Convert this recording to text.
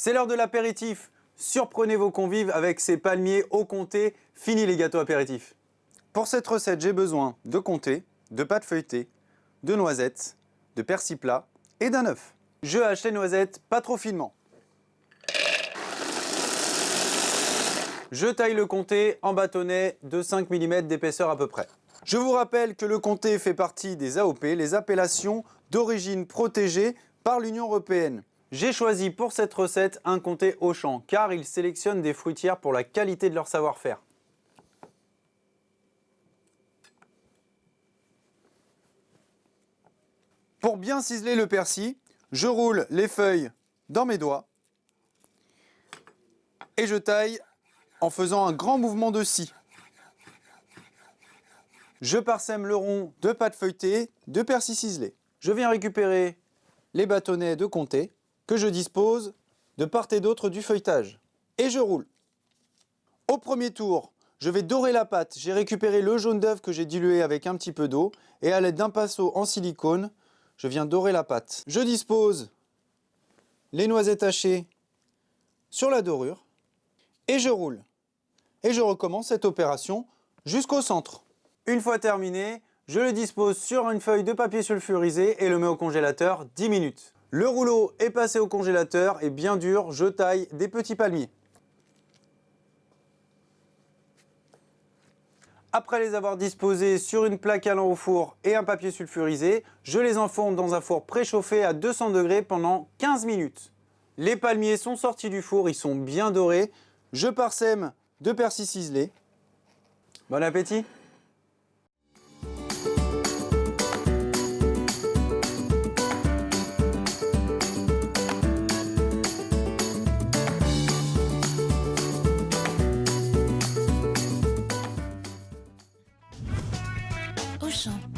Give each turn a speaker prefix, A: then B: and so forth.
A: C'est l'heure de l'apéritif. Surprenez vos convives avec ces palmiers au comté. Fini les gâteaux apéritifs. Pour cette recette, j'ai besoin de comté, de pâte feuilletée, de noisettes, de persil plat et d'un œuf. Je hache les noisettes pas trop finement. Je taille le comté en bâtonnets de 5 mm d'épaisseur à peu près. Je vous rappelle que le comté fait partie des AOP, les appellations d'origine protégée par l'Union européenne. J'ai choisi pour cette recette un comté Auchan car ils sélectionnent des fruitières pour la qualité de leur savoir-faire. Pour bien ciseler le persil, je roule les feuilles dans mes doigts et je taille en faisant un grand mouvement de scie. Je parsème le rond de pâte feuilletée, de persil ciselé. Je viens récupérer les bâtonnets de comté que je dispose de part et d'autre du feuilletage. Et je roule. Au premier tour, je vais dorer la pâte. J'ai récupéré le jaune d'œuf que j'ai dilué avec un petit peu d'eau et à l'aide d'un pinceau en silicone, je viens dorer la pâte. Je dispose les noisettes hachées sur la dorure et je roule. Et je recommence cette opération jusqu'au centre. Une fois terminé, je le dispose sur une feuille de papier sulfurisé et le mets au congélateur 10 minutes. Le rouleau est passé au congélateur et bien dur, je taille des petits palmiers. Après les avoir disposés sur une plaque allant au four et un papier sulfurisé, je les enfourne dans un four préchauffé à 200 degrés pendant 15 minutes. Les palmiers sont sortis du four, ils sont bien dorés. Je parsème de persil ciselé. Bon appétit!
B: Auchan.